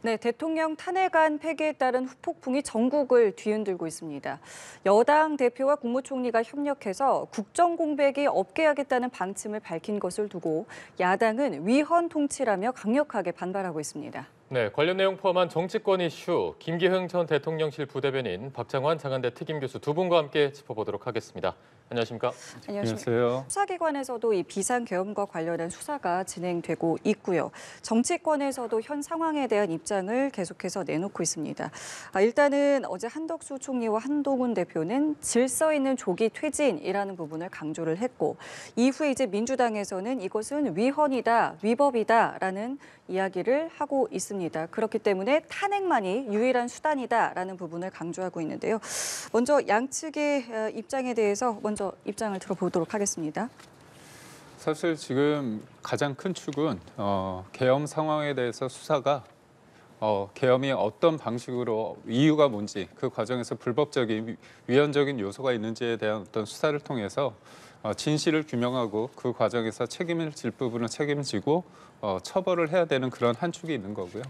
네, 대통령 탄핵안 폐기에 따른 후폭풍이 전국을 뒤흔들고 있습니다. 여당 대표와 국무총리가 협력해서 국정 공백이 없게 하겠다는 방침을 밝힌 것을 두고 야당은 위헌 통치라며 강력하게 반발하고 있습니다. 네, 관련 내용 포함한 정치권 이슈, 김기흥 전 대통령실 부대변인, 박장환 장한대 특임교수 두 분과 함께 짚어보도록 하겠습니다. 안녕하십니까? 안녕하세요. 수사기관에서도 이 비상계엄과 관련한 수사가 진행되고 있고요. 정치권에서도 현 상황에 대한 입장을 계속해서 내놓고 있습니다. 일단은 어제 한덕수 총리와 한동훈 대표는 질서 있는 조기 퇴진이라는 부분을 강조를 했고, 이후에 이제 민주당에서는 이것은 위헌이다, 위법이다라는 이야기를 하고 있습니다. 그렇기 때문에 탄핵만이 유일한 수단이다라는 부분을 강조하고 있는데요. 먼저 양측의 입장에 대해서 먼저 입장을 들어보도록 하겠습니다. 사실 지금 가장 큰 축은 계엄 상황에 대해서 수사가 계엄이 어떤 방식으로 이유가 뭔지 그 과정에서 불법적인 위헌적인 요소가 있는지에 대한 어떤 수사를 통해서 진실을 규명하고 그 과정에서 책임을 질 부분은 책임을 지고 처벌을 해야 되는 그런 한 축이 있는 거고요.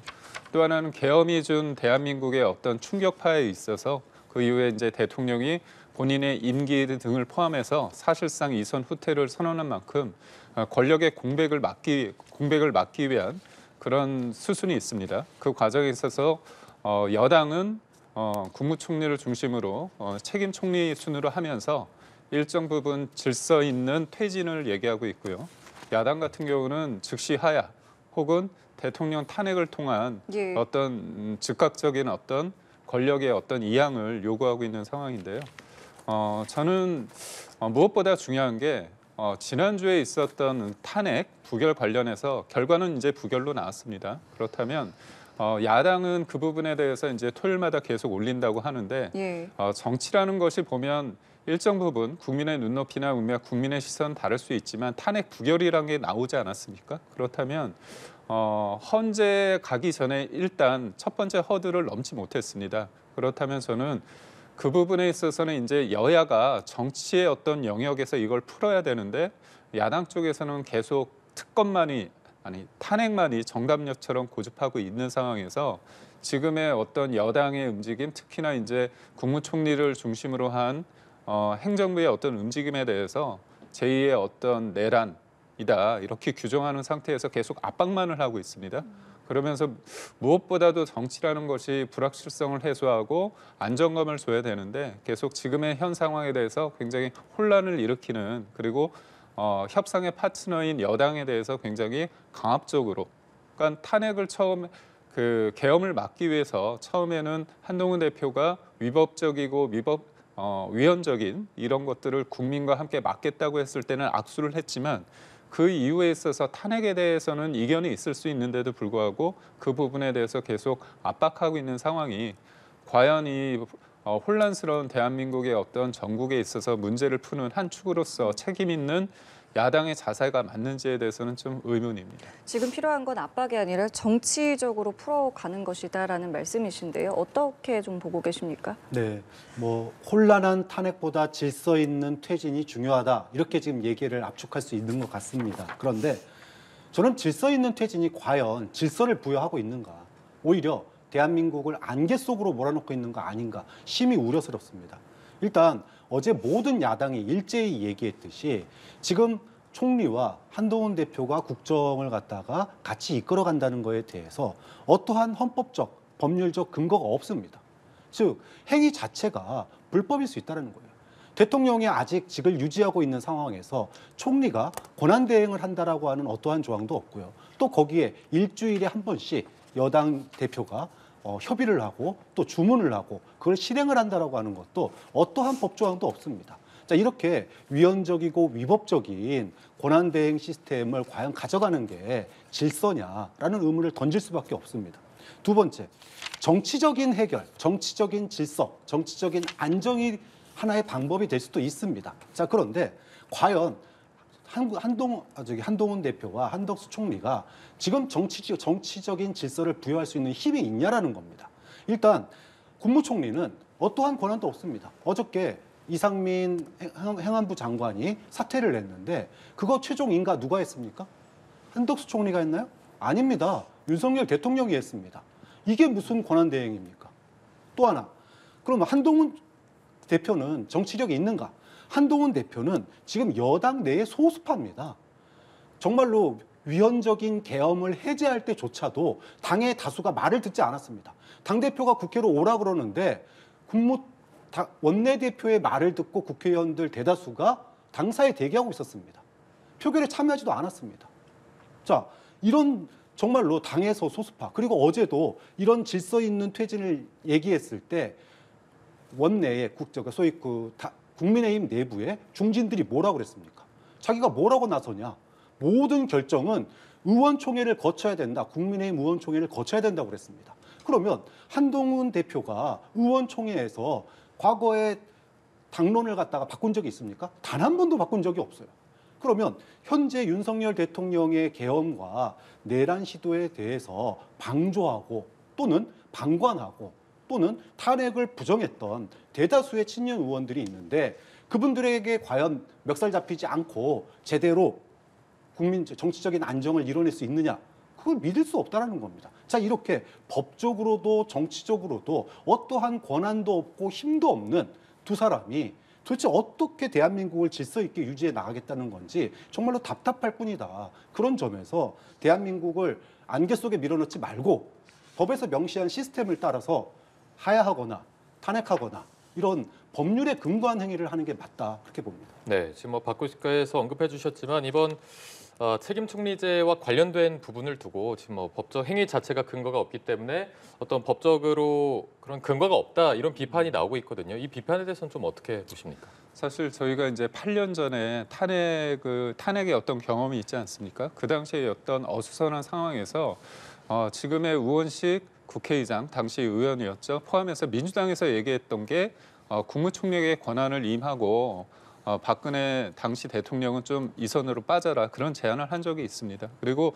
또 하나는 계엄이 준 대한민국의 어떤 충격파에 있어서 그 이후에 이제 대통령이 본인의 임기 등을 포함해서 사실상 이선 후퇴를 선언한 만큼 권력의 공백을 막기 위한 그런 수순이 있습니다. 그 과정에 있어서 여당은 국무총리를 중심으로 책임 총리 순으로 하면서 일정 부분 질서 있는 퇴진을 얘기하고 있고요. 야당 같은 경우는 즉시 하야 혹은 대통령 탄핵을 통한 어떤 즉각적인 어떤 권력의 어떤 이양을 요구하고 있는 상황인데요. 저는 무엇보다 중요한 게 지난주에 있었던 탄핵 부결 관련해서 결과는 이제 부결로 나왔습니다. 그렇다면 야당은 그 부분에 대해서 이제 토요일마다 계속 올린다고 하는데 정치라는 것이 보면 일정 부분 국민의 눈높이나 국민의 시선은 다를 수 있지만 탄핵 부결이라는 게 나오지 않았습니까? 그렇다면 헌재 가기 전에 일단 첫 번째 허들을 넘지 못했습니다. 그렇다면 저는 그 부분에 있어서는 이제 여야가 정치의 어떤 영역에서 이걸 풀어야 되는데 야당 쪽에서는 계속 탄핵만이 정답력처럼 고집하고 있는 상황에서 지금의 어떤 여당의 움직임, 특히나 이제 국무총리를 중심으로 한 행정부의 어떤 움직임에 대해서 제2의 어떤 내란이다 이렇게 규정하는 상태에서 계속 압박만을 하고 있습니다. 그러면서 무엇보다도 정치라는 것이 불확실성을 해소하고 안정감을 줘야 되는데 계속 지금의 현 상황에 대해서 굉장히 혼란을 일으키는 그리고 협상의 파트너인 여당에 대해서 굉장히 강압적으로 그러니까 탄핵을 계엄을 막기 위해서 처음에는 한동훈 대표가 위법적이고 위헌적인 이런 것들을 국민과 함께 막겠다고 했을 때는 악수를 했지만 그 이유에 있어서 탄핵에 대해서는 이견이 있을 수 있는데도 불구하고 그 부분에 대해서 계속 압박하고 있는 상황이 과연 이 혼란스러운 대한민국의 어떤 전국에 있어서 문제를 푸는 한 축으로서 책임 있는 야당의 자세가 맞는지에 대해서는 좀 의문입니다. 지금 필요한 건 압박이 아니라 정치적으로 풀어가는 것이다라는 말씀이신데요. 어떻게 좀 보고 계십니까? 네, 혼란한 탄핵보다 질서 있는 퇴진이 중요하다 이렇게 지금 얘기를 압축할 수 있는 것 같습니다. 그런데 저는 질서 있는 퇴진이 과연 질서를 부여하고 있는가, 오히려 대한민국을 안개 속으로 몰아넣고 있는 거 아닌가 심히 우려스럽습니다. 일단 어제 모든 야당이 일제히 얘기했듯이 지금 총리와 한동훈 대표가 국정을 갖다가 같이 이끌어간다는 거에 대해서 어떠한 헌법적, 법률적 근거가 없습니다. 즉 행위 자체가 불법일 수 있다는 거예요. 대통령이 아직 직을 유지하고 있는 상황에서 총리가 권한대행을 한다라고 하는 어떠한 조항도 없고요. 또 거기에 일주일에 한 번씩 여당 대표가 협의를 하고 또 주문을 하고 그걸 실행을 한다라고 하는 것도 어떠한 법조항도 없습니다. 자, 이렇게 위헌적이고 위법적인 권한대행 시스템을 과연 가져가는 게 질서냐라는 의문을 던질 수밖에 없습니다. 두 번째, 정치적인 해결, 정치적인 질서, 정치적인 안정이 하나의 방법이 될 수도 있습니다. 자, 그런데 과연 한동훈 대표와 한덕수 총리가 지금 정치적인 질서를 부여할 수 있는 힘이 있냐라는 겁니다. 일단 국무총리는 어떠한 권한도 없습니다. 어저께 이상민 행안부 장관이 사퇴를 했는데 그거 최종 인가 누가 했습니까? 한덕수 총리가 했나요? 아닙니다. 윤석열 대통령이 했습니다. 이게 무슨 권한대행입니까? 또 하나, 그럼 한동훈 대표는 정치력이 있는가? 한동훈 대표는 지금 여당 내의 소수파입니다. 정말로 위헌적인 계엄을 해제할 때조차도 당의 다수가 말을 듣지 않았습니다. 당대표가 국회로 오라 그러는데 원내대표의 말을 듣고 국회의원들 대다수가 당사에 대기하고 있었습니다. 표결에 참여하지도 않았습니다. 자, 이런 정말로 당에서 소수파, 그리고 어제도 이런 질서 있는 퇴진을 얘기했을 때 원내에 소위 국민의힘 내부에 중진들이 뭐라고 그랬습니까? 자기가 뭐라고 나서냐? 모든 결정은 의원총회를 거쳐야 된다. 국민의힘 의원총회를 거쳐야 된다고 그랬습니다. 그러면 한동훈 대표가 의원총회에서 과거에 당론을 갖다가 바꾼 적이 있습니까? 단 한 번도 바꾼 적이 없어요. 그러면 현재 윤석열 대통령의 계엄과 내란 시도에 대해서 방조하고 또는 방관하고 또는 탄핵을 부정했던 대다수의 친윤 의원들이 있는데 그분들에게 과연 멱살 잡히지 않고 제대로 정치적인 안정을 이뤄낼 수 있느냐? 그걸 믿을 수 없다라는 겁니다. 자, 이렇게 법적으로도 정치적으로도 어떠한 권한도 없고 힘도 없는 두 사람이 도대체 어떻게 대한민국을 질서 있게 유지해 나가겠다는 건지 정말로 답답할 뿐이다. 그런 점에서 대한민국을 안개 속에 밀어넣지 말고 법에서 명시한 시스템을 따라서 하야하거나 탄핵하거나 이런 법률에 근거한 행위를 하는 게 맞다. 그렇게 봅니다. 네, 지금 박 교수께서 언급해 주셨지만 이번 책임 총리제와 관련된 부분을 두고 지금 법적 행위 자체가 근거가 없기 때문에 어떤 법적으로 그런 근거가 없다 이런 비판이 나오고 있거든요. 이 비판에 대해서는 좀 어떻게 보십니까? 사실 저희가 이제 8년 전에 탄핵의 어떤 경험이 있지 않습니까? 그 당시에 어떤 어수선한 상황에서 지금의 우원식 국회의장, 당시 의원이었죠. 포함해서 민주당에서 얘기했던 게 국무총리에게 권한을 임하고 박근혜 당시 대통령은 좀 이선으로 빠져라 그런 제안을 한 적이 있습니다. 그리고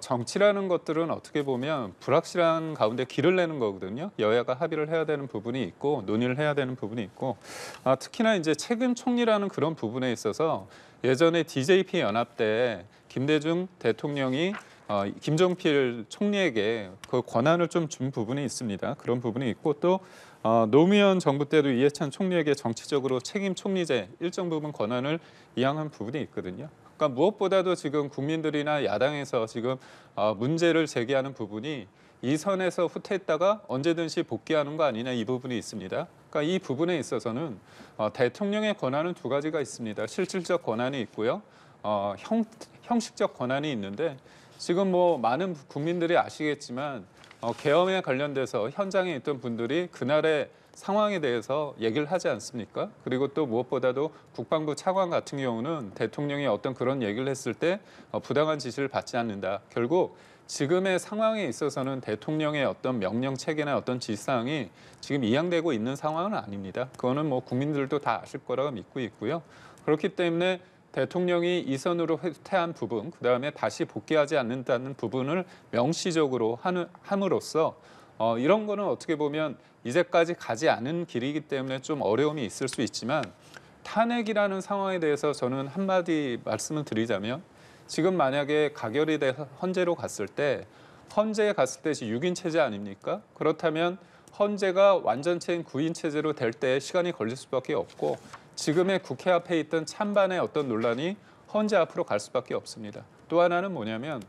정치라는 것들은 어떻게 보면 불확실한 가운데 길을 내는 거거든요. 여야가 합의를 해야 되는 부분이 있고 논의를 해야 되는 부분이 있고 특히나 이제 책임 총리라는 그런 부분에 있어서 예전에 DJP 연합 때 김대중 대통령이 김종필 총리에게 그 권한을 좀 준 부분이 있습니다. 그런 부분이 있고 또 노무현 정부 때도 이해찬 총리에게 정치적으로 책임 총리제 일정 부분 권한을 이양한 부분이 있거든요. 그러니까 무엇보다도 지금 국민들이나 야당에서 지금 문제를 제기하는 부분이 이 선에서 후퇴했다가 언제든지 복귀하는 거 아니냐 이 부분이 있습니다. 그러니까 이 부분에 있어서는 대통령의 권한은 두 가지가 있습니다. 실질적 권한이 있고요. 형식적 권한이 있는데 지금 많은 국민들이 아시겠지만 계엄에 관련돼서 현장에 있던 분들이 그날의 상황에 대해서 얘기를 하지 않습니까? 그리고 또 무엇보다도 국방부 차관 같은 경우는 대통령이 어떤 그런 얘기를 했을 때 부당한 지시를 받지 않는다. 결국 지금의 상황에 있어서는 대통령의 어떤 명령 체계나 어떤 지시사항이 지금 이양되고 있는 상황은 아닙니다. 그거는 국민들도 다 아실 거라고 믿고 있고요. 그렇기 때문에 대통령이 이선으로 후퇴한 부분, 그다음에 다시 복귀하지 않는다는 부분을 명시적으로 함으로써 이런 거는 어떻게 보면 이제까지 가지 않은 길이기 때문에 좀 어려움이 있을 수 있지만 탄핵이라는 상황에 대해서 저는 한마디 말씀을 드리자면 지금 만약에 가결이 돼서 헌재로 갔을 때 헌재에 갔을 때 6인 체제 아닙니까? 그렇다면 헌재가 완전체인 9인 체제로 될 때 시간이 걸릴 수밖에 없고 지금의 국회 앞에 있던 찬반의 어떤 논란이 헌재 앞으로 갈 수밖에 없습니다. 또 하나는 뭐냐면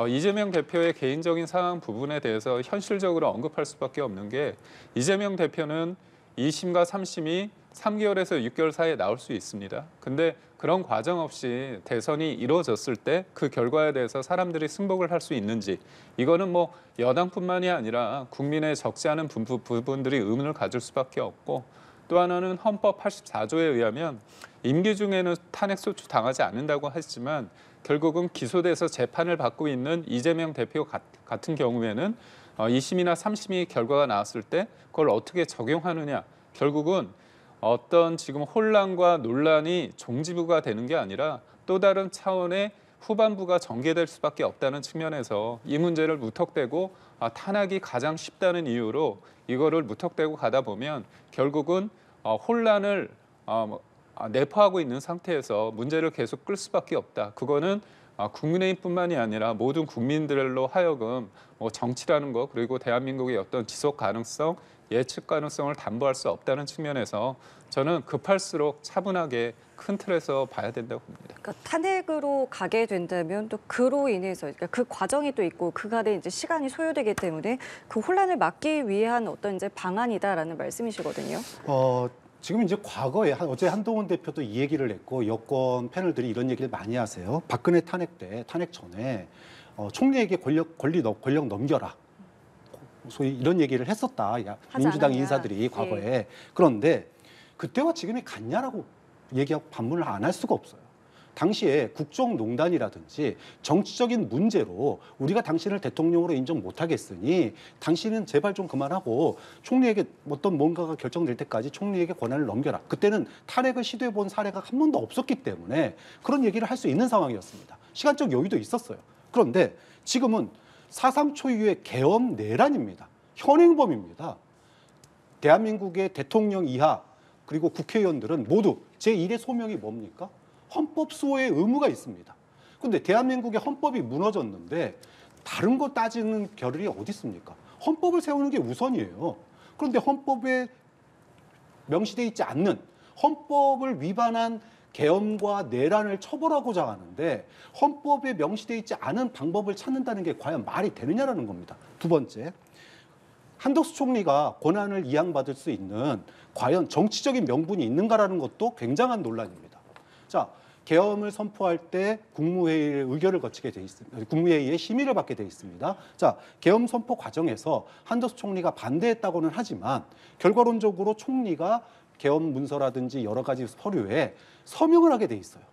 이재명 대표의 개인적인 상황 부분에 대해서 현실적으로 언급할 수밖에 없는 게 이재명 대표는 2심과 3심이 3개월에서 6개월 사이에 나올 수 있습니다. 근데 그런 과정 없이 대선이 이루어졌을 때 그 결과에 대해서 사람들이 승복을 할 수 있는지 이거는 여당뿐만이 아니라 국민의 적지 않은 부분들이 의문을 가질 수밖에 없고 또 하나는 헌법 84조에 의하면 임기 중에는 탄핵 소추 당하지 않는다고 하지만 결국은 기소돼서 재판을 받고 있는 이재명 대표 같은 경우에는 2심이나 3심이 결과가 나왔을 때 그걸 어떻게 적용하느냐 결국은 어떤 지금 혼란과 논란이 종지부가 되는 게 아니라 또 다른 차원의 후반부가 전개될 수밖에 없다는 측면에서 이 문제를 무턱대고 탄핵이 가장 쉽다는 이유로 이거를 무턱대고 가다 보면 결국은 혼란을 내포하고 있는 상태에서 문제를 계속 끌 수밖에 없다. 그거는 국민의힘뿐만이 아니라 모든 국민들로 하여금 정치라는 것 그리고 대한민국의 어떤 지속 가능성, 예측 가능성을 담보할 수 없다는 측면에서 저는 급할수록 차분하게 큰 틀에서 봐야 된다고 봅니다. 그러니까 탄핵으로 가게 된다면 또 그로 인해서 그러니까 그 과정이 또 있고 그간에 이제 시간이 소요되기 때문에 그 혼란을 막기 위한 어떤 이제 방안이다라는 말씀이시거든요. 지금 이제 과거에 어제 한동훈 대표도 이 얘기를 했고 여권 패널들이 이런 얘기를 많이 하세요. 박근혜 탄핵 때 탄핵 전에 총리에게 권력 넘겨라. 소위 이런 얘기를 했었다. 민주당 않았냐. 인사들이 과거에. 그런데 그때와 지금이 같냐라고 얘기하고 반문을 안 할 수가 없어요. 당시에 국정농단이라든지 정치적인 문제로 우리가 당신을 대통령으로 인정 못하겠으니 당신은 제발 좀 그만하고 총리에게 어떤 뭔가가 결정될 때까지 총리에게 권한을 넘겨라. 그때는 탄핵을 시도해 본 사례가 한 번도 없었기 때문에 그런 얘기를 할 수 있는 상황이었습니다. 시간적 여유도 있었어요. 그런데 지금은 사상 초유의 계엄 내란입니다. 현행범입니다. 대한민국의 대통령 이하 그리고 국회의원들은 모두 제1의 소명이 뭡니까? 헌법 수호의 의무가 있습니다. 그런데 대한민국의 헌법이 무너졌는데 다른 거 따지는 겨를이 어디 있습니까? 헌법을 세우는 게 우선이에요. 그런데 헌법에 명시되어 있지 않는 헌법을 위반한 계엄과 내란을 처벌하고자 하는데 헌법에 명시되어 있지 않은 방법을 찾는다는 게 과연 말이 되느냐라는 겁니다. 두 번째, 한덕수 총리가 권한을 이양받을 수 있는 과연 정치적인 명분이 있는가라는 것도 굉장한 논란입니다. 자, 계엄을 선포할 때 국무회의의 의결을 거치게 돼 있습니다. 국무회의의 심의를 받게 돼 있습니다. 자, 계엄 선포 과정에서 한덕수 총리가 반대했다고는 하지만 결과론적으로 총리가 계엄 문서라든지 여러 가지 서류에 서명을 하게 돼 있어요.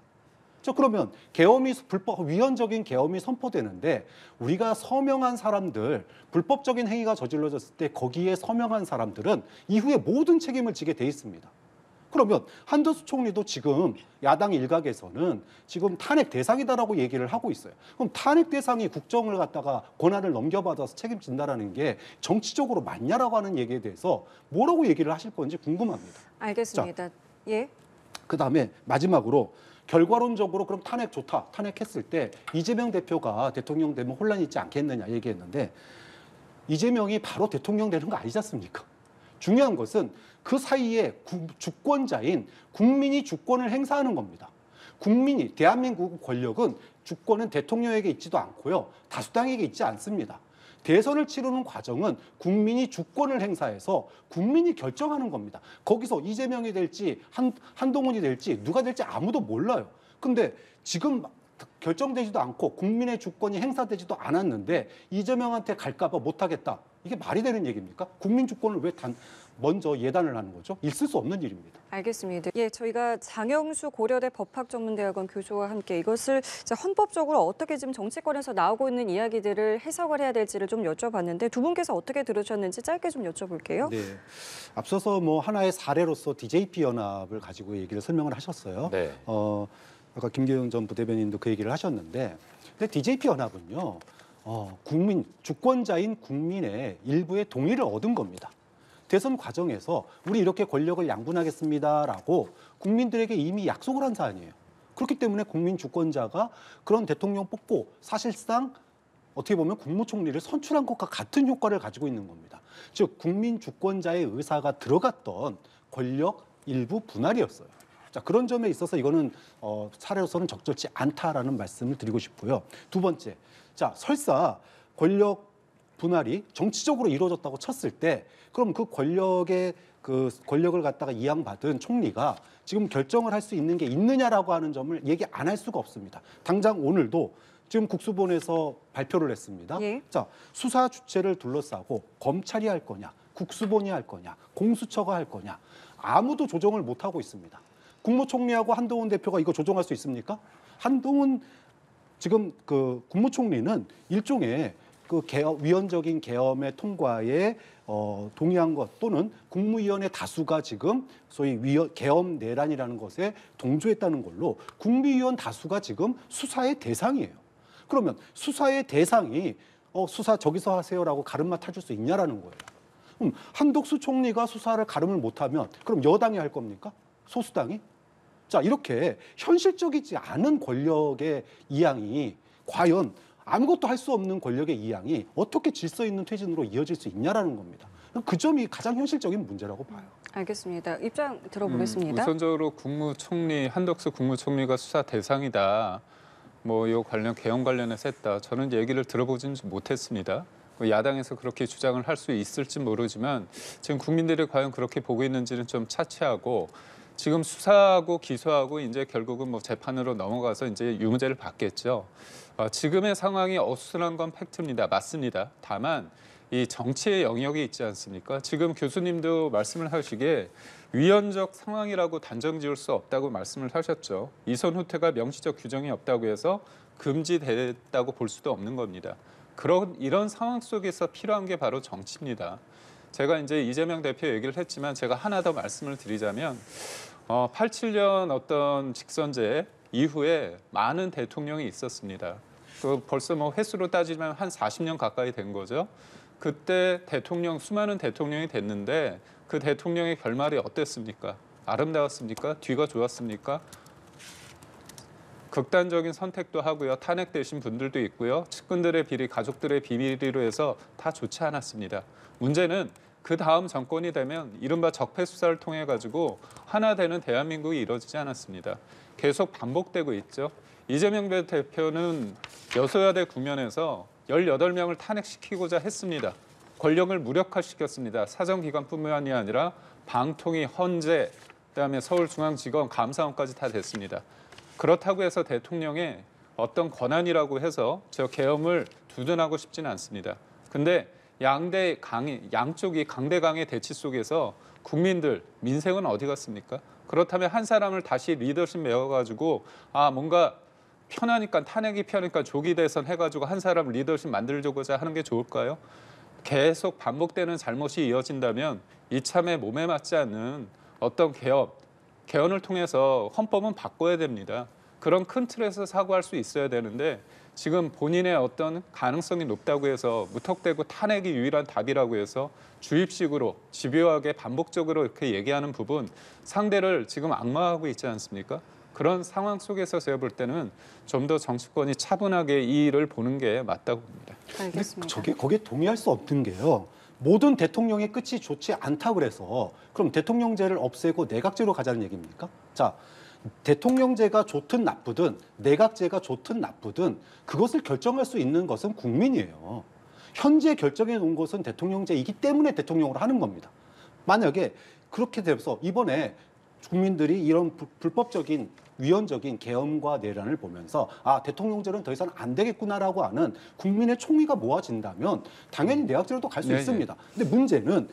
자, 그러면 계엄이 위헌적인 계엄이 선포되는데 우리가 서명한 사람들, 불법적인 행위가 저질러졌을 때 거기에 서명한 사람들은 이후에 모든 책임을 지게 돼 있습니다. 그러면 한덕수 총리도 지금 야당 일각에서는 지금 탄핵 대상이다라고 얘기를 하고 있어요. 그럼 탄핵 대상이 국정을 갖다가 권한을 넘겨받아서 책임진다라는 게 정치적으로 맞냐라고 하는 얘기에 대해서 뭐라고 얘기를 하실 건지 궁금합니다. 알겠습니다. 예. 그다음에 마지막으로 결과론적으로 그럼 탄핵 좋다. 탄핵했을 때 이재명 대표가 대통령 되면 혼란이 있지 않겠느냐 얘기했는데 이재명이 바로 대통령 되는 거 아니지 않습니까? 중요한 것은 그 사이에 주권자인 국민이 주권을 행사하는 겁니다. 국민이, 대한민국 권력은 주권은 대통령에게 있지도 않고요. 다수당에게 있지 않습니다. 대선을 치르는 과정은 국민이 주권을 행사해서 국민이 결정하는 겁니다. 거기서 이재명이 될지 한동훈이 될지 누가 될지 아무도 몰라요. 근데 지금 결정되지도 않고 국민의 주권이 행사되지도 않았는데 이재명한테 갈까 봐 못하겠다. 이게 말이 되는 얘기입니까? 국민 주권을 왜 먼저 예단을 하는 거죠? 있을 수 없는 일입니다. 알겠습니다. 예, 저희가 장영수 고려대 법학전문대학원 교수와 함께 이것을 헌법적으로 어떻게 지금 정치권에서 나오고 있는 이야기들을 해석을 해야 될지를 좀 여쭤봤는데 두 분께서 어떻게 들으셨는지 짧게 좀 여쭤볼게요. 네, 앞서서 뭐 하나의 사례로서 DJP 연합을 가지고 얘기를 설명을 하셨어요. 네. 아까 김기영 전 부대변인도 그 얘기를 하셨는데, 근데 DJP 연합은요, 주권자인 국민의 일부의 동의를 얻은 겁니다. 대선 과정에서 우리 이렇게 권력을 양분하겠습니다라고 국민들에게 이미 약속을 한 사안이에요. 그렇기 때문에 국민 주권자가 그런 대통령 뽑고 사실상 어떻게 보면 국무총리를 선출한 것과 같은 효과를 가지고 있는 겁니다. 즉 국민 주권자의 의사가 들어갔던 권력 일부 분할이었어요. 자, 그런 점에 있어서 이거는 사례로서는 적절치 않다라는 말씀을 드리고 싶고요. 두 번째, 자, 설사 권력 분할이 정치적으로 이루어졌다고 쳤을 때 그럼 그 권력을 갖다가 이양받은 총리가 지금 결정을 할 수 있는 게 있느냐라고 하는 점을 얘기 안 할 수가 없습니다. 당장 오늘도 지금 국수본에서 발표를 했습니다. 예. 자, 수사 주체를 둘러싸고 검찰이 할 거냐, 국수본이 할 거냐, 공수처가 할 거냐 아무도 조정을 못 하고 있습니다. 국무총리하고 한동훈 대표가 이거 조정할 수 있습니까? 한동훈 지금 그 국무총리는 일종의 그 위헌적인 계엄의 통과에 동의한 것 또는 국무위원의 다수가 지금 소위 계엄 내란이라는 것에 동조했다는 걸로 국무위원 다수가 지금 수사의 대상이에요. 그러면 수사의 대상이 수사 저기서 하세요라고 가름마 타줄 수 있냐라는 거예요. 한덕수 총리가 수사를 가름을 못하면 그럼 여당이 할 겁니까? 소수당이? 자, 이렇게 현실적이지 않은 권력의 이양이 과연 아무것도 할 수 없는 권력의 이양이 어떻게 질서 있는 퇴진으로 이어질 수 있냐라는 겁니다. 그 점이 가장 현실적인 문제라고 봐요. 알겠습니다. 입장 들어보겠습니다. 우선적으로 국무총리 한덕수 국무총리가 수사 대상이다. 뭐 이 관련 개헌 관련해서 했다. 저는 얘기를 들어보지는 못했습니다. 야당에서 그렇게 주장을 할 수 있을지 모르지만 지금 국민들이 과연 그렇게 보고 있는지는 좀 차치하고 지금 수사하고 기소하고 이제 결국은 뭐 재판으로 넘어가서 이제 유무죄를 받겠죠. 지금의 상황이 어수선한 건 팩트입니다. 맞습니다. 다만 이 정치의 영역이 있지 않습니까? 지금 교수님도 말씀을 하시기에 위헌적 상황이라고 단정 지을 수 없다고 말씀을 하셨죠. 이선 후퇴가 명시적 규정이 없다고 해서 금지됐다고 볼 수도 없는 겁니다. 이런 상황 속에서 필요한 게 바로 정치입니다. 제가 이제 이재명 대표 얘기를 했지만 제가 하나 더 말씀을 드리자면 87년 어떤 직선제 이후에 많은 대통령이 있었습니다. 벌써 뭐 횟수로 따지면 한 40년 가까이 된 거죠. 그때 수많은 대통령이 됐는데 그 대통령의 결말이 어땠습니까? 아름다웠습니까? 뒤가 좋았습니까? 극단적인 선택도 하고요. 탄핵되신 분들도 있고요. 측근들의 비리, 가족들의 비리로 해서 다 좋지 않았습니다. 문제는 그 다음 정권이 되면 이른바 적폐 수사를 통해 가지고 하나 되는 대한민국이 이루어지지 않았습니다. 계속 반복되고 있죠. 이재명 대표는 여소야대 국면에서 18명을 탄핵시키고자 했습니다. 권력을 무력화시켰습니다. 사정기관뿐만이 아니라 방통위, 헌재, 그다음에 서울중앙지검, 감사원까지 다 됐습니다. 그렇다고 해서 대통령의 어떤 권한이라고 해서 저 계엄을 두둔하고 싶지는 않습니다. 근데 양쪽이 강대강의 대치 속에서 국민들, 민생은 어디 갔습니까? 그렇다면 한 사람을 다시 리더십 메워가지고 뭔가 편하니까 탄핵이 편하니까 조기 대선 해가지고 한 사람 리더십 만들고자 하는 게 좋을까요? 계속 반복되는 잘못이 이어진다면 이참에 몸에 맞지 않는 어떤 개헌을 통해서 헌법은 바꿔야 됩니다. 그런 큰 틀에서 사고할 수 있어야 되는데 지금 본인의 어떤 가능성이 높다고 해서 무턱대고 탄핵이 유일한 답이라고 해서 주입식으로 집요하게 반복적으로 이렇게 얘기하는 부분 상대를 지금 악마하고 있지 않습니까? 그런 상황 속에서 제가 볼 때는 좀 더 정치권이 차분하게 이 일을 보는 게 맞다고 봅니다. 알겠습니다. 거기에 동의할 수 없는 게요. 모든 대통령의 끝이 좋지 않다고 그래서 그럼 대통령제를 없애고 내각제로 가자는 얘기입니까? 자, 대통령제가 좋든 나쁘든 내각제가 좋든 나쁘든 그것을 결정할 수 있는 것은 국민이에요. 현재 결정해 놓은 것은 대통령제이기 때문에 대통령으로 하는 겁니다. 만약에 그렇게 돼서 이번에 국민들이 이런 불법적인 위헌적인 계엄과 내란을 보면서 대통령제는 더 이상 안 되겠구나라고 하는 국민의 총의가 모아진다면 당연히 내각제로도 갈 수 있습니다. 근데 문제는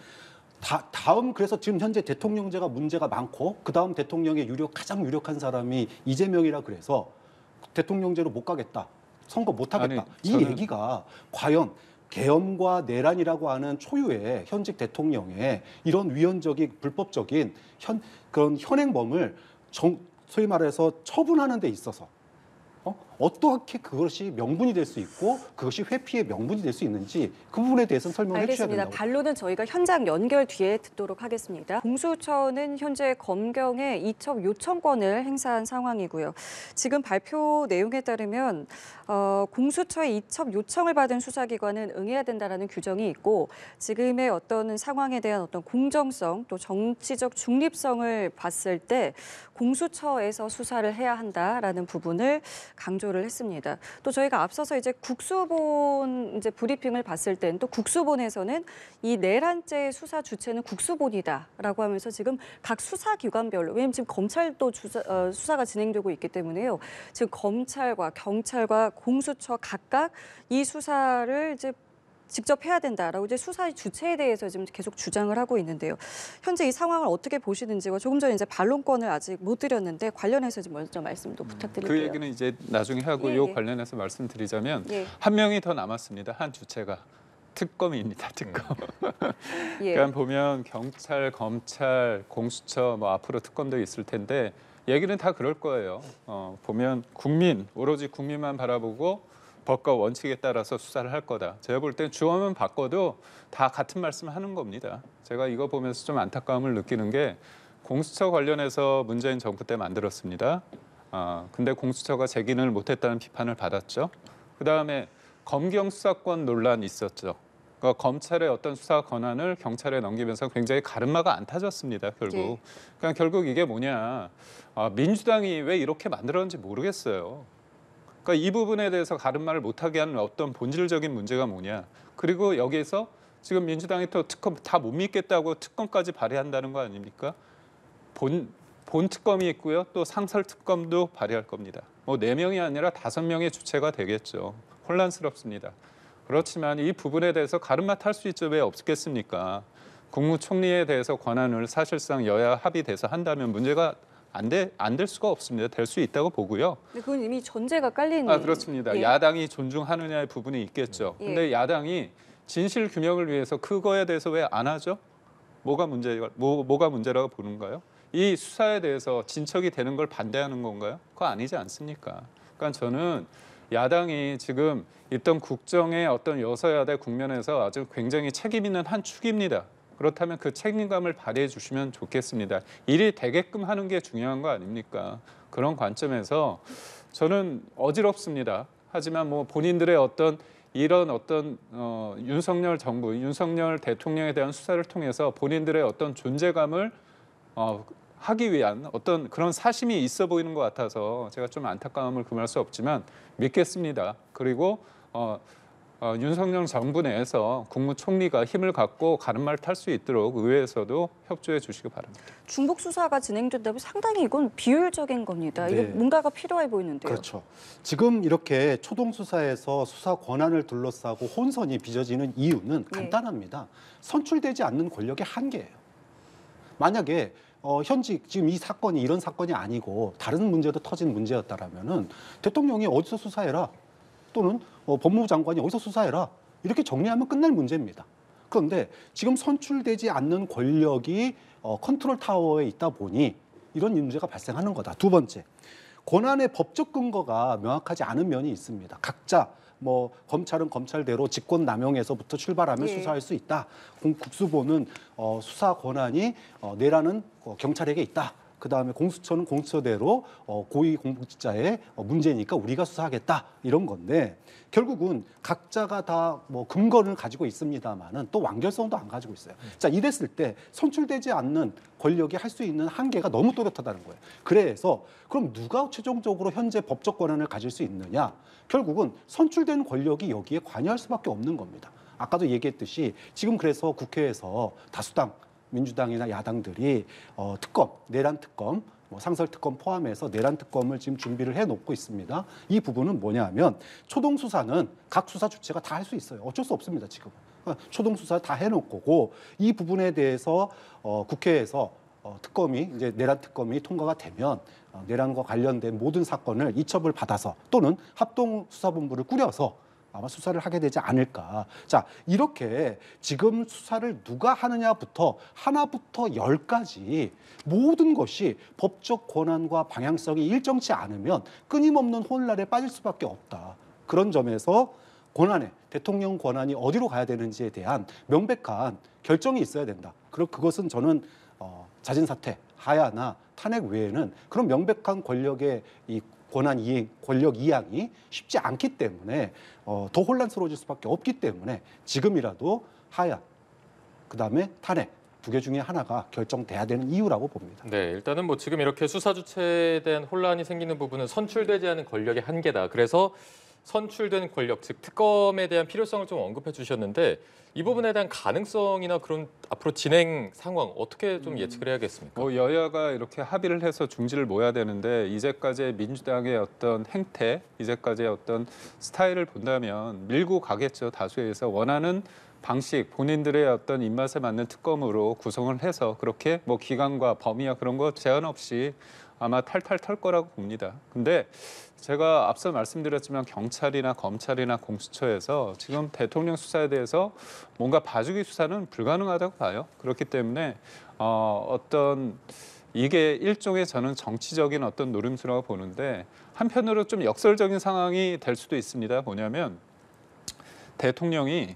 다음 그래서 지금 현재 대통령제가 문제가 많고 그 다음 대통령의 가장 유력한 사람이 이재명이라 그래서 대통령제로 못 가겠다. 선거 못 하겠다. 이 얘기가 과연 계엄과 내란이라고 하는 초유의 현직 대통령의 이런 위헌적인 불법적인 그런 현행범을 소위 말해서 처분하는 데 있어서 어떻게 그것이 명분이 될 수 있고 그것이 회피의 명분이 될 수 있는지 그 부분에 대해서는 설명을 해주셔야 된다고. 알겠습니다. 반론은 저희가 현장 연결 뒤에 듣도록 하겠습니다. 공수처는 현재 검경의 이첩 요청권을 행사한 상황이고요. 지금 발표 내용에 따르면 공수처의 이첩 요청을 받은 수사기관은 응해야 된다라는 규정이 있고 지금의 어떤 상황에 대한 어떤 공정성 또 정치적 중립성을 봤을 때 공수처에서 수사를 해야 한다라는 부분을 강조를 했습니다. 또 저희가 앞서서 이제 국수본 브리핑을 봤을 때는 또 국수본에서는 이 내란죄 수사 주체는 국수본이다라고 하면서 지금 각 수사기관별로 왜냐하면 지금 검찰도 수사가 진행되고 있기 때문에요. 지금 검찰과 경찰과 공수처 각각 이 수사를 이제 직접 해야 된다라고 이제 수사의 주체에 대해서 지금 계속 주장을 하고 있는데요. 현재 이 상황을 어떻게 보시는지와 조금 전에 이제 반론권을 아직 못 드렸는데 관련해서 좀 먼저 말씀도 부탁드릴게요. 그 얘기는 이제 나중에 하고 이 관련해서 말씀드리자면 한 명이 더 남았습니다. 한 주체가 특검입니다. 특검. 그러니까 보면 경찰, 검찰, 공수처 앞으로 특검도 있을 텐데 얘기는 다 그럴 거예요. 보면 오로지 국민만 바라보고 법과 원칙에 따라서 수사를 할 거다. 제가 볼 땐 주어만 바꿔도 다 같은 말씀을 하는 겁니다. 제가 이거 보면서 좀 안타까움을 느끼는 게 공수처 관련해서 문재인 정부 때 만들었습니다. 근데 공수처가 재기능을 못했다는 비판을 받았죠. 그다음에 검경 수사권 논란이 있었죠. 그러니까 검찰의 어떤 수사 권한을 경찰에 넘기면서 굉장히 가름마가 안 타졌습니다. 결국. 예. 그러니까 결국 이게 뭐냐. 민주당이 왜 이렇게 만들었는지 모르겠어요. 그러니까 이 부분에 대해서 가름마를 못하게 하는 어떤 본질적인 문제가 뭐냐. 그리고 여기에서 지금 민주당이 또 특검 다 못 믿겠다고 특검까지 발의한다는 거 아닙니까? 본 특검이 있고요. 또 상설 특검도 발의할 겁니다. 뭐 4명이 아니라 5명의 주체가 되겠죠. 혼란스럽습니다. 그렇지만 이 부분에 대해서 가름마 탈 수 있죠. 왜 없겠습니까? 국무총리에 대해서 권한을 사실상 여야 합의돼서 한다면 문제가 안 될 수가 없습니다. 될 수 있다고 보고요. 근데 그건 이미 전제가 깔린. 그렇습니다. 예. 야당이 존중하느냐의 부분이 있겠죠. 예. 근데 야당이 진실 규명을 위해서 그거에 대해서 왜 안 하죠? 뭐가 문제라고 보는가요? 이 수사에 대해서 진척이 되는 걸 반대하는 건가요? 그거 아니지 않습니까? 그러니까 저는 야당이 지금 있던 국정의 어떤 여서야대 국면에서 아주 굉장히 책임 있는 한 축입니다. 그렇다면 그 책임감을 발휘해 주시면 좋겠습니다. 일이 되게끔 하는 게 중요한 거 아닙니까? 그런 관점에서 저는 어지럽습니다. 하지만 뭐 본인들의 어떤 이런 어떤 윤석열 정부, 윤석열 대통령에 대한 수사를 통해서 본인들의 어떤 존재감을 하기 위한 어떤 그런 사심이 있어 보이는 것 같아서 제가 좀 안타까움을 금할 수 없지만 믿겠습니다. 그리고 윤석열 정부 내에서 국무총리가 힘을 갖고 가름마를 탈 수 있도록 의회에서도 협조해 주시기 바랍니다. 중복 수사가 진행된다면 상당히 이건 비효율적인 겁니다. 이게 네. 뭔가가 필요해 보이는데요. 그렇죠. 지금 이렇게 초동 수사에서 수사 권한을 둘러싸고 혼선이 빚어지는 이유는 예. 간단합니다. 선출되지 않는 권력의 한계예요. 만약에 현직 지금 이 사건이 이런 사건이 아니고 다른 문제도 터진 문제였다라면은 대통령이 어디서 수사해라 또는 법무부 장관이 어디서 수사해라 이렇게 정리하면 끝날 문제입니다. 그런데 지금 선출되지 않는 권력이 컨트롤 타워에 있다 보니 이런 문제가 발생하는 거다. 두 번째, 권한의 법적 근거가 명확하지 않은 면이 있습니다. 각자 뭐 검찰은 검찰대로 직권 남용에서부터 출발하면 예. 수사할 수 있다. 국수보는 수사 권한이 내라는 경찰에게 있다. 그다음에 공수처는 공수처대로 고위 공직자의 문제니까 우리가 수사하겠다 이런 건데 결국은 각자가 다 뭐 근거를 가지고 있습니다만은 또 완결성도 안 가지고 있어요. 자 이랬을 때 선출되지 않는 권력이 할 수 있는 한계가 너무 또렷하다는 거예요. 그래서 그럼 누가 최종적으로 현재 법적 권한을 가질 수 있느냐? 결국은 선출된 권력이 여기에 관여할 수밖에 없는 겁니다. 아까도 얘기했듯이 지금 그래서 국회에서 다수당 민주당이나 야당들이 특검, 내란 특검, 상설 특검 포함해서 내란 특검을 지금 준비를 해놓고 있습니다. 이 부분은 뭐냐면 초동 수사는 각 수사 주체가 다 할 수 있어요. 어쩔 수 없습니다. 지금 초동 수사 다 해놓고 이 부분에 대해서 국회에서 특검이 이제 내란 특검이 통과가 되면 내란과 관련된 모든 사건을 이첩을 받아서 또는 합동 수사본부를 꾸려서 아마 수사를 하게 되지 않을까. 자, 이렇게 지금 수사를 누가 하느냐부터 하나부터 열까지 모든 것이 법적 권한과 방향성이 일정치 않으면 끊임없는 혼란에 빠질 수밖에 없다. 그런 점에서 권한에 대통령 권한이 어디로 가야 되는지에 대한 명백한 결정이 있어야 된다. 그리고 그것은 저는 자진 사퇴, 하야나 탄핵 외에는 그런 명백한 권력의 이 권한 이행, 권력 이양이 쉽지 않기 때문에 더 혼란스러워질 수밖에 없기 때문에 지금이라도 하야, 그다음에 탄핵 두 개 중에 하나가 결정돼야 되는 이유라고 봅니다. 네, 일단은 뭐 지금 이렇게 수사 주체에 대한 혼란이 생기는 부분은 선출되지 않은 권력의 한계다. 그래서 선출된 권력, 즉 특검에 대한 필요성을 좀 언급해 주셨는데 이 부분에 대한 가능성이나 그런 앞으로 진행 상황 어떻게 좀 예측을 해야겠습니까? 여야가 이렇게 합의를 해서 중지를 모아야 되는데 이제까지의 민주당의 어떤 행태, 이제까지의 어떤 스타일을 본다면 밀고 가겠죠. 다수에서 원하는 방식, 본인들의 어떤 입맛에 맞는 특검으로 구성을 해서 그렇게 뭐 기간과 범위와 그런 거 제한 없이 아마 탈탈 털 거라고 봅니다. 근데 제가 앞서 말씀드렸지만 경찰이나 검찰이나 공수처에서 지금 대통령 수사에 대해서 뭔가 봐주기 수사는 불가능하다고 봐요. 그렇기 때문에 어떤 이게 일종의 저는 정치적인 어떤 노림수라고 보는데 한편으로 좀 역설적인 상황이 될 수도 있습니다. 뭐냐면 대통령이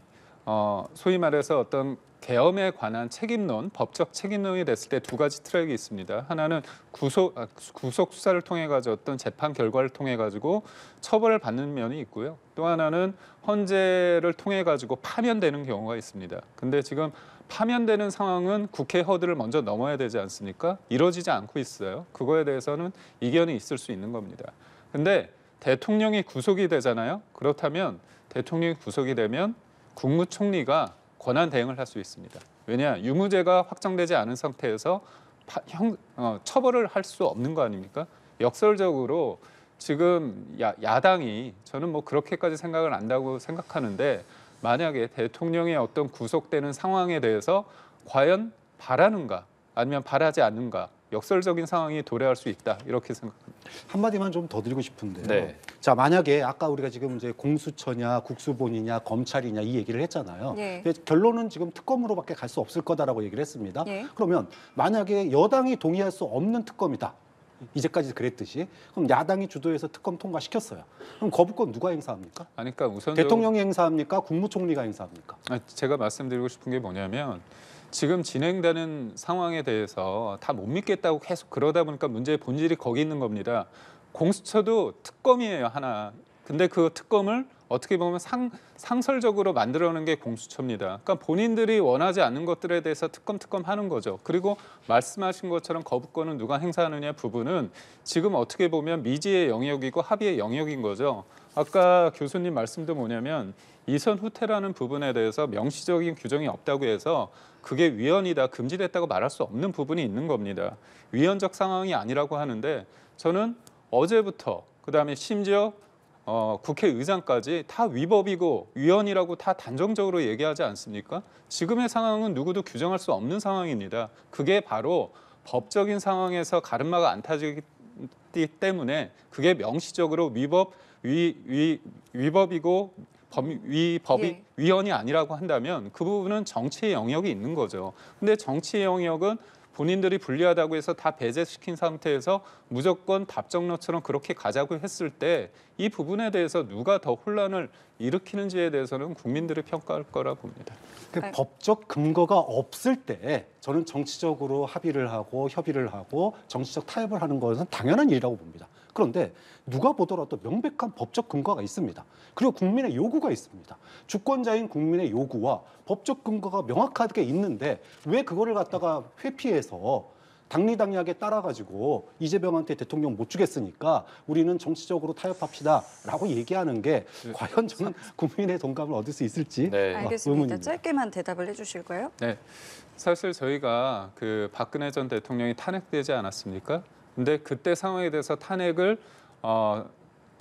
소위 말해서 어떤 계엄에 관한 책임론, 법적 책임론이 됐을 때 두 가지 트랙이 있습니다. 하나는 구속 수사를 통해 가지고 어떤 재판 결과를 통해 가지고 처벌을 받는 면이 있고요. 또 하나는 헌재를 통해 가지고 파면되는 경우가 있습니다. 근데 지금 파면되는 상황은 국회 허들을 먼저 넘어야 되지 않습니까? 이루어지지 않고 있어요. 그거에 대해서는 이견이 있을 수 있는 겁니다. 근데 대통령이 구속이 되잖아요. 그렇다면 대통령이 구속이 되면 국무총리가 권한 대행을 할 수 있습니다. 왜냐, 유무죄가 확정되지 않은 상태에서 처벌을 할 수 없는 거 아닙니까? 역설적으로 지금 야당이 저는 뭐 그렇게까지 생각을 안다고 생각하는데 만약에 대통령의 어떤 구속되는 상황에 대해서 과연 바라는가 아니면 바라지 않는가 역설적인 상황이 도래할 수 있다 이렇게 생각합니다. 한마디만 좀 더 드리고 싶은데요. 네. 자, 만약에 아까 우리가 지금 이제 공수처냐 국수본이냐 검찰이냐 이 얘기를 했잖아요. 예. 근데 결론은 지금 특검으로밖에 갈 수 없을 거다라고 얘기를 했습니다. 예. 그러면 만약에 여당이 동의할 수 없는 특검이다. 이제까지 그랬듯이 그럼 야당이 주도해서 특검 통과시켰어요. 그럼 거부권 누가 행사합니까? 아니, 그러니까 우선 대통령이 행사합니까? 국무총리가 행사합니까? 제가 말씀드리고 싶은 게 뭐냐면 지금 진행되는 상황에 대해서 다 못 믿겠다고 계속 그러다 보니까 문제의 본질이 거기 있는 겁니다. 공수처도 특검이에요, 하나. 근데 그 특검을 어떻게 보면 상설적으로 만들어내는 게 공수처입니다. 그러니까 본인들이 원하지 않는 것들에 대해서 특검 하는 거죠. 그리고 말씀하신 것처럼 거부권은 누가 행사하느냐 부분은 지금 어떻게 보면 미지의 영역이고 합의의 영역인 거죠. 아까 교수님 말씀도 뭐냐면 이선 후퇴라는 부분에 대해서 명시적인 규정이 없다고 해서 그게 위헌이다, 금지됐다고 말할 수 없는 부분이 있는 겁니다. 위헌적 상황이 아니라고 하는데 저는 어제부터 그다음에 심지어 국회의장까지 다 위법이고 위헌이라고 다 단정적으로 얘기하지 않습니까? 지금의 상황은 누구도 규정할 수 없는 상황입니다. 그게 바로 법적인 상황에서 가름마가 안 타지기 때문에 그게 명시적으로 위법이고 법이 예. 위헌이 아니라고 한다면 그 부분은 정치의 영역이 있는 거죠. 근데 정치의 영역은 본인들이 불리하다고 해서 다 배제시킨 상태에서 무조건 답정너처럼 그렇게 가자고 했을 때 이 부분에 대해서 누가 더 혼란을 일으키는지에 대해서는 국민들이 평가할 거라 봅니다. 그 아니. 법적 근거가 없을 때 저는 정치적으로 합의를 하고 협의를 하고 정치적 타협을 하는 것은 당연한 일이라고 봅니다. 그런데 누가 보더라도 명백한 법적 근거가 있습니다. 그리고 국민의 요구가 있습니다. 주권자인 국민의 요구와 법적 근거가 명확하게 있는데 왜 그거를 갖다가 회피해서 당리당략에 따라가지고 이재명한테 대통령 못 주겠으니까 우리는 정치적으로 타협합시다라고 얘기하는 게 과연 저는 국민의 동감을 얻을 수 있을지 네. 알겠습니다. 의문입니다. 짧게만 대답을 해주실까요? 네, 사실 저희가 그 박근혜 전 대통령이 탄핵되지 않았습니까? 근데 그때 상황에 대해서 탄핵을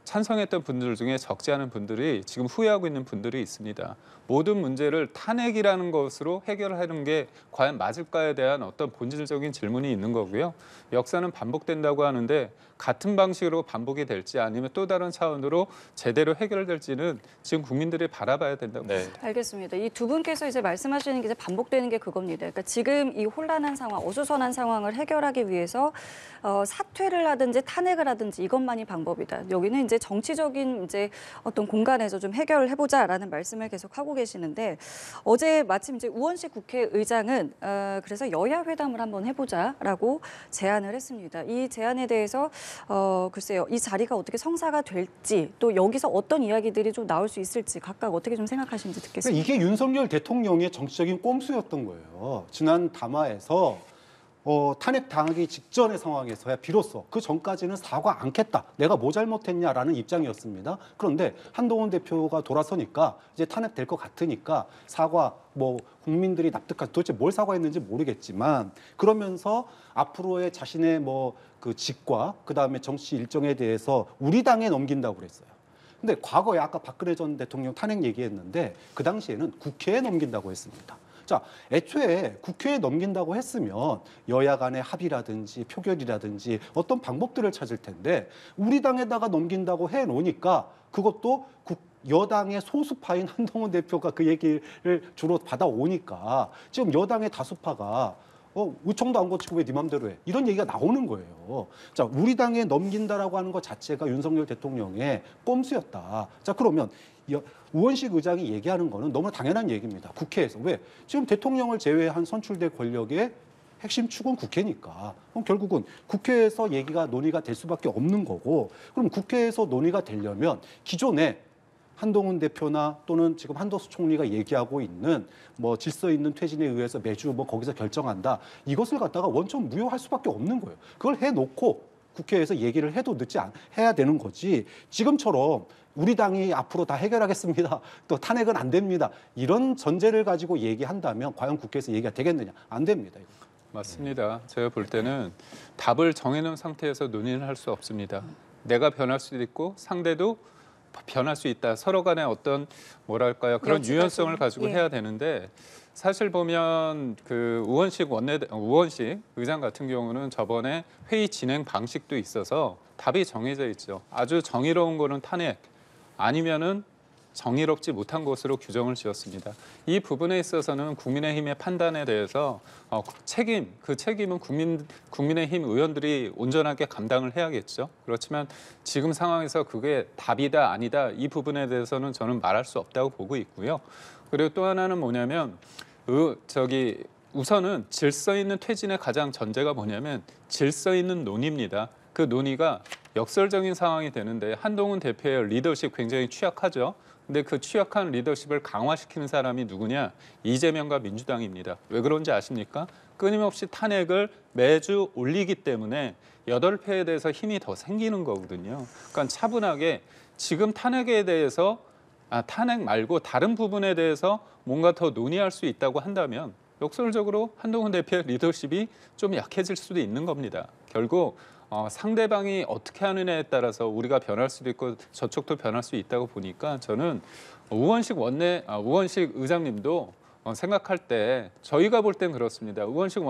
찬성했던 분들 중에 적지 않은 분들이 지금 후회하고 있는 분들이 있습니다. 모든 문제를 탄핵이라는 것으로 해결하는 게 과연 맞을까에 대한 어떤 본질적인 질문이 있는 거고요. 역사는 반복된다고 하는데 같은 방식으로 반복이 될지 아니면 또 다른 차원으로 제대로 해결될지는 지금 국민들이 바라봐야 된다고 봅니다. 알겠습니다. 이 두 분께서 이제 말씀하시는 게 이제 반복되는 게 그겁니다. 그러니까 지금 이 혼란한 상황, 어수선한 상황을 해결하기 위해서 사퇴를 하든지 탄핵을 하든지 이것만이 방법이다. 여기는 이제 정치적인 이제 어떤 공간에서 좀 해결을 해보자라는 말씀을 계속 하고 계시는데 어제 마침 이제 우원식 국회의장은 그래서 여야 회담을 한번 해보자라고 제안을 했습니다. 이 제안에 대해서 글쎄요, 이 자리가 어떻게 성사가 될지 또 여기서 어떤 이야기들이 좀 나올 수 있을지 각각 어떻게 좀 생각하시는지 듣겠습니다. 이게 윤석열 대통령의 정치적인 꼼수였던 거예요. 지난 담화에서 탄핵 당하기 직전의 상황에서야 비로소 그 전까지는 사과 않겠다. 내가 뭐 잘못했냐라는 입장이었습니다. 그런데 한동훈 대표가 돌아서니까 이제 탄핵될 것 같으니까 사과 뭐 국민들이 납득할 도대체 뭘 사과했는지 모르겠지만 그러면서 앞으로의 자신의 뭐 그 직과 그다음에 정치 일정에 대해서 우리 당에 넘긴다고 그랬어요. 근데 과거에 아까 박근혜 전 대통령 탄핵 얘기했는데 그 당시에는 국회에 넘긴다고 했습니다. 자, 애초에 국회에 넘긴다고 했으면 여야 간의 합의라든지 표결이라든지 어떤 방법들을 찾을 텐데 우리 당에다가 넘긴다고 해놓으니까 그것도 여당의 소수파인 한동훈 대표가 그 얘기를 주로 받아오니까 지금 여당의 다수파가 의총도 안 거치고 왜 네 맘대로 해? 이런 얘기가 나오는 거예요. 자, 우리 당에 넘긴다라고 하는 것 자체가 윤석열 대통령의 꼼수였다. 자, 그러면 우원식 의장이 얘기하는 거는 너무 당연한 얘기입니다. 국회에서. 왜? 지금 대통령을 제외한 선출된 권력의 핵심 축은 국회니까. 그럼 결국은 국회에서 얘기가 논의가 될 수밖에 없는 거고, 그럼 국회에서 논의가 되려면 기존에 한동훈 대표나 또는 지금 한덕수 총리가 얘기하고 있는 뭐 질서 있는 퇴진에 의해서 매주 뭐 거기서 결정한다. 이것을 갖다가 원천 무효할 수밖에 없는 거예요. 그걸 해놓고 국회에서 얘기를 해도 해야 되는 거지. 지금처럼 우리 당이 앞으로 다 해결하겠습니다. 또 탄핵은 안 됩니다. 이런 전제를 가지고 얘기한다면 과연 국회에서 얘기가 되겠느냐? 안 됩니다. 이거. 맞습니다. 제가 볼 때는 답을 정해놓은 상태에서 논의를 할 수 없습니다. 내가 변할 수도 있고 상대도 변할 수 있다. 서로 간에 어떤 뭐랄까요 그런 유연성을 가지고 해야 되는데 사실 보면 그 우원식 의장 같은 경우는 저번에 회의 진행 방식도 있어서 답이 정해져 있죠. 아주 정의로운 거는 탄핵 아니면은 정의롭지 못한 것으로 규정을 지었습니다. 이 부분에 있어서는 국민의힘의 판단에 대해서 그 책임은 국민의힘 의원들이 온전하게 감당을 해야겠죠. 그렇지만 지금 상황에서 그게 답이다 아니다 이 부분에 대해서는 저는 말할 수 없다고 보고 있고요. 그리고 또 하나는 뭐냐면 우선은 질서 있는 퇴진의 가장 전제가 뭐냐면 질서 있는 논의입니다. 그 논의가 역설적인 상황이 되는데 한동훈 대표의 리더십 굉장히 취약하죠. 근데 그 취약한 리더십을 강화시키는 사람이 누구냐? 이재명과 민주당입니다. 왜 그런지 아십니까? 끊임없이 탄핵을 매주 올리기 때문에 8패에 대해서 힘이 더 생기는 거거든요. 그러니까 차분하게 지금 탄핵에 대해서 탄핵 말고 다른 부분에 대해서 뭔가 더 논의할 수 있다고 한다면 역설적으로 한동훈 대표의 리더십이 좀 약해질 수도 있는 겁니다. 결국 상대방이 어떻게 하느냐에 따라서 우리가 변할 수도 있고 저쪽도 변할 수 있다고 보니까 저는 우원식 의장님도 생각할 때 저희가 볼 땐 그렇습니다. 우원식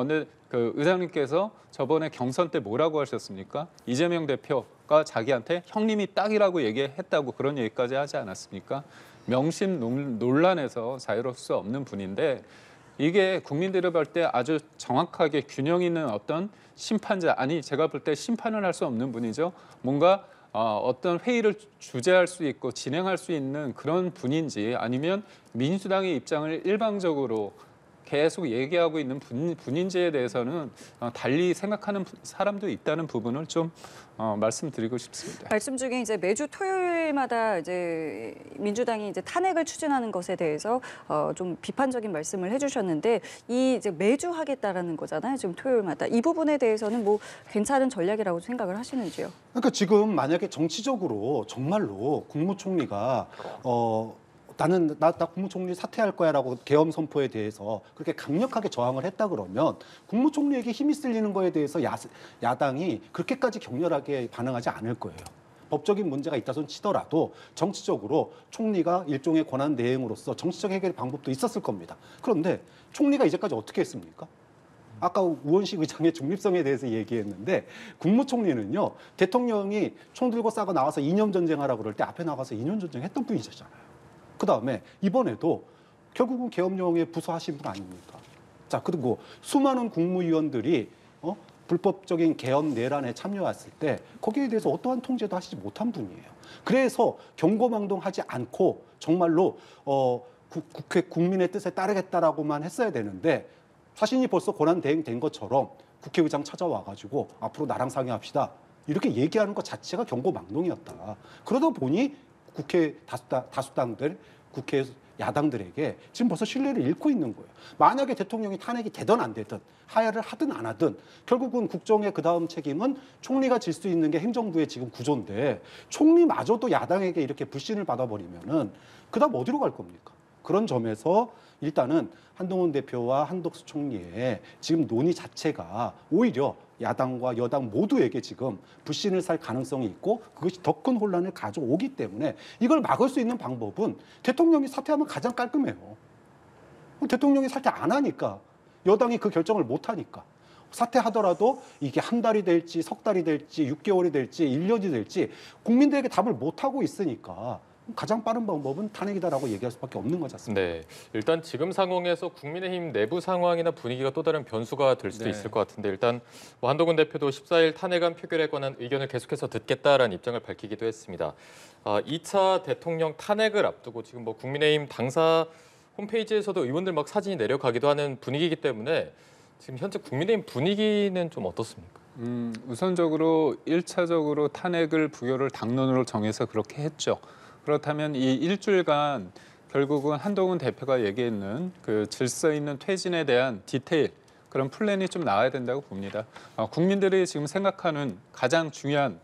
의장님께서 저번에 경선 때 뭐라고 하셨습니까? 이재명 대표가 자기한테 형님이 딱이라고 얘기했다고 그런 얘기까지 하지 않았습니까? 명심 논란에서 자유로울 수 없는 분인데 이게 국민들이 볼 때 아주 정확하게 균형 있는 어떤 심판자, 제가 볼 때 심판을 할 수 없는 분이죠. 뭔가 어떤 회의를 주재할 수 있고 진행할 수 있는 그런 분인지 아니면 민주당의 입장을 일방적으로 계속 얘기하고 있는 분인지에 대해서는 달리 생각하는 사람도 있다는 부분을 좀 말씀드리고 싶습니다. 말씀 중에 이제 매주 토요일마다 이제 민주당이 이제 탄핵을 추진하는 것에 대해서 좀 비판적인 말씀을 해주셨는데 이 이제 매주 하겠다라는 거잖아요. 지금 토요일마다 이 부분에 대해서는 뭐 괜찮은 전략이라고 생각을 하시는지요? 그러니까 지금 만약에 정치적으로 정말로 국무총리가 나 국무총리 사퇴할 거야라고 계엄 선포에 대해서 그렇게 강력하게 저항을 했다 그러면 국무총리에게 힘이 쓸리는 거에 대해서 야당이 그렇게까지 격렬하게 반응하지 않을 거예요. 법적인 문제가 있다 손 치더라도 정치적으로 총리가 일종의 권한 대행으로서 정치적 해결 방법도 있었을 겁니다. 그런데 총리가 이제까지 어떻게 했습니까? 아까 우원식 의장의 중립성에 대해서 얘기했는데 국무총리는요 대통령이 총 들고 싸고 나와서 이념 전쟁하라고 그럴 때 앞에 나가서 이념 전쟁했던 분이셨잖아요. 그다음에 이번에도 결국은 계엄령에 부서하신 분 아닙니까? 자, 그리고 수많은 국무위원들이 불법적인 계엄 내란에 참여했을 때 거기에 대해서 어떠한 통제도 하시지 못한 분이에요. 그래서 경고망동하지 않고 정말로 국회 국민의 뜻에 따르겠다라고만 했어야 되는데 자신이 벌써 권한 대행된 것처럼 국회의장 찾아와가지고 앞으로 나랑 상의합시다. 이렇게 얘기하는 것 자체가 경고망동이었다. 그러다 보니 국회 다수당들, 국회 야당들에게 지금 벌써 신뢰를 잃고 있는 거예요. 만약에 대통령이 탄핵이 되든 안 되든 하야를 하든 안 하든 결국은 국정의 그다음 책임은 총리가 질 수 있는 게 행정부의 지금 구조인데 총리마저도 야당에게 이렇게 불신을 받아버리면은 그다음 어디로 갈 겁니까? 그런 점에서 일단은 한동훈 대표와 한덕수 총리의 지금 논의 자체가 오히려 야당과 여당 모두에게 지금 불신을 살 가능성이 있고 그것이 더 큰 혼란을 가져오기 때문에 이걸 막을 수 있는 방법은 대통령이 사퇴하면 가장 깔끔해요. 대통령이 사퇴 안 하니까 여당이 그 결정을 못 하니까 사퇴하더라도 이게 한 달이 될지 석 달이 될지 6개월이 될지 1년이 될지 국민들에게 답을 못 하고 있으니까 가장 빠른 방법은 탄핵이다라고 얘기할 수밖에 없는 거지 않습니까? 네, 일단 지금 상황에서 국민의힘 내부 상황이나 분위기가 또 다른 변수가 될 수도 네. 있을 것 같은데 일단 뭐 한동훈 대표도 14일 탄핵안 표결에 관한 의견을 계속해서 듣겠다라는 입장을 밝히기도 했습니다. 2차 대통령 탄핵을 앞두고 지금 뭐 국민의힘 당사 홈페이지에서도 의원들 막 사진이 내려가기도 하는 분위기이기 때문에 지금 현재 국민의힘 분위기는 좀 어떻습니까? 우선적으로 1차적으로 탄핵을 부여를 당론으로 정해서 그렇게 했죠. 그렇다면 이 일주일간 결국은 한동훈 대표가 얘기했는 그 질서 있는 퇴진에 대한 디테일 그런 플랜이 좀 나와야 된다고 봅니다. 국민들이 지금 생각하는 가장 중요한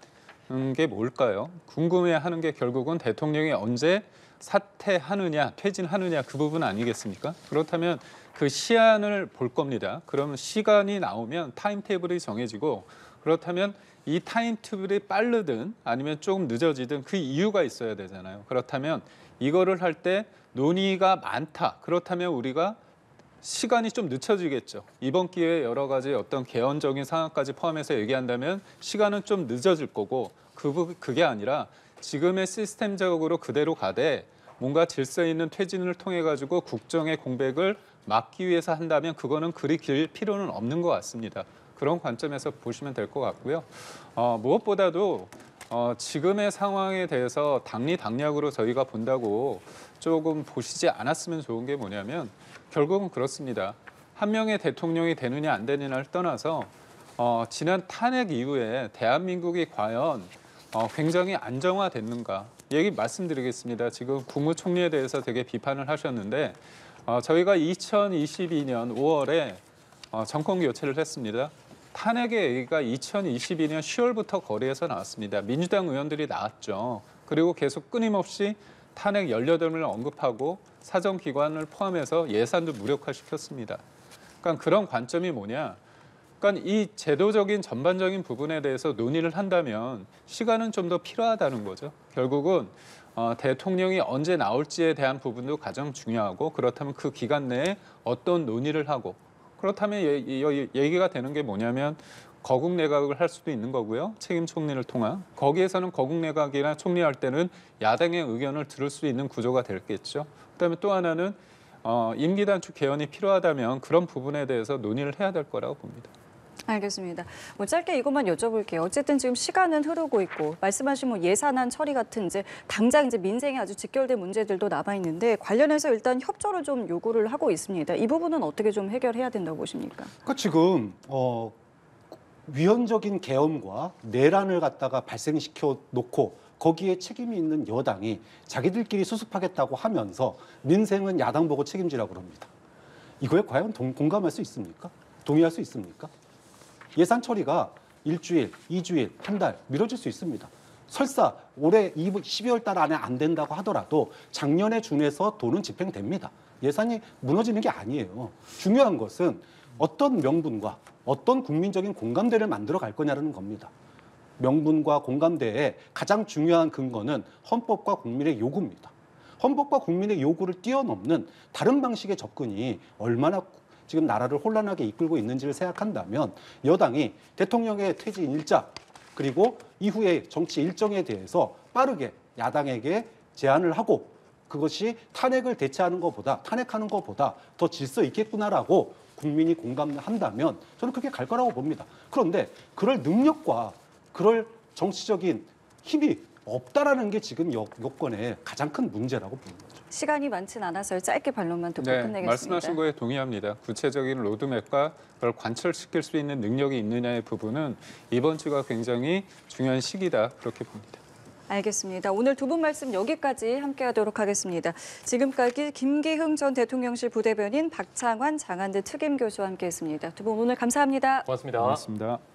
게 뭘까요? 궁금해하는 게 결국은 대통령이 언제 사퇴하느냐, 퇴진하느냐 그 부분 아니겠습니까? 그렇다면 그 시한을 볼 겁니다. 그러면 시간이 나오면 타임테이블이 정해지고 그렇다면 이 타임테이블이 빠르든 아니면 조금 늦어지든 그 이유가 있어야 되잖아요. 그렇다면 이거를 할 때 논의가 많다. 그렇다면 우리가 시간이 좀 늦춰지겠죠. 이번 기회에 여러 가지 어떤 개헌적인 상황까지 포함해서 얘기한다면 시간은 좀 늦어질 거고 그게 아니라 지금의 시스템적으로 그대로 가되 뭔가 질서 있는 퇴진을 통해 가지고 국정의 공백을 막기 위해서 한다면 그거는 그리 길 필요는 없는 것 같습니다. 그런 관점에서 보시면 될 것 같고요. 무엇보다도 지금의 상황에 대해서 당리당략으로 저희가 본다고 조금 보시지 않았으면 좋은 게 뭐냐면 결국은 그렇습니다. 한 명의 대통령이 되느냐 안 되느냐를 떠나서 지난 탄핵 이후에 대한민국이 과연 굉장히 안정화됐는가 얘기 말씀드리겠습니다. 지금 국무총리에 대해서 되게 비판을 하셨는데 저희가 2022년 5월에 정권 교체를 했습니다. 탄핵의 얘기가 2022년 10월부터 거리에서 나왔습니다. 민주당 의원들이 나왔죠. 그리고 계속 끊임없이 탄핵 18명을 언급하고 사정기관을 포함해서 예산도 무력화시켰습니다. 그러니까 그런 관점이 뭐냐. 그러니까 이 제도적인 전반적인 부분에 대해서 논의를 한다면 시간은 좀 더 필요하다는 거죠. 결국은 대통령이 언제 나올지에 대한 부분도 가장 중요하고 그렇다면 그 기간 내에 어떤 논의를 하고 그렇다면 얘기가 되는 게 뭐냐면 거국 내각을 할 수도 있는 거고요. 책임 총리를 통한. 거기에서는 거국 내각이나 총리할 때는 야당의 의견을 들을 수 있는 구조가 됐겠죠. 그다음에 또 하나는 임기 단축 개헌이 필요하다면 그런 부분에 대해서 논의를 해야 될 거라고 봅니다. 알겠습니다. 뭐 짧게 이것만 여쭤볼게요. 어쨌든 지금 시간은 흐르고 있고 말씀하신 뭐 예산안 처리 같은 이제 당장 이제 민생에 아주 직결된 문제들도 남아 있는데 관련해서 일단 협조를 좀 요구를 하고 있습니다. 이 부분은 어떻게 좀 해결해야 된다고 보십니까? 그러니까 지금 위헌적인 계엄과 내란을 갖다가 발생시켜 놓고 거기에 책임이 있는 여당이 자기들끼리 수습하겠다고 하면서 민생은 야당 보고 책임지라고 그럽니다. 이거에 과연 공감할 수 있습니까? 동의할 수 있습니까? 예산 처리가 일주일, 2주일, 한 달 미뤄질 수 있습니다. 설사 올해 12월 달 안에 안 된다고 하더라도 작년에 준해서 돈은 집행됩니다. 예산이 무너지는 게 아니에요. 중요한 것은 어떤 명분과 어떤 국민적인 공감대를 만들어 갈 거냐는 겁니다. 명분과 공감대의 가장 중요한 근거는 헌법과 국민의 요구입니다. 헌법과 국민의 요구를 뛰어넘는 다른 방식의 접근이 얼마나 지금 나라를 혼란하게 이끌고 있는지를 생각한다면 여당이 대통령의 퇴진 일자 그리고 이후의 정치 일정에 대해서 빠르게 야당에게 제안을 하고 그것이 탄핵을 대체하는 것보다 탄핵하는 것보다 더 질서 있겠구나라고 국민이 공감한다면 저는 그렇게 갈 거라고 봅니다. 그런데 그럴 능력과 그럴 정치적인 힘이 없다라는 게 지금 여권의 가장 큰 문제라고 보는 거죠. 시간이 많진 않아서 짧게 반론만 듣고 끝내겠습니다. 말씀하신 거에 동의합니다. 구체적인 로드맵과 그걸 관철시킬 수 있는 능력이 있느냐의 부분은 이번 주가 굉장히 중요한 시기다 그렇게 봅니다. 알겠습니다. 오늘 두 분 말씀 여기까지 함께하도록 하겠습니다. 지금까지 김기흥 전 대통령실 부대변인 박창환 장한대 특임교수와 함께했습니다. 두 분 오늘 감사합니다. 고맙습니다. 고맙습니다.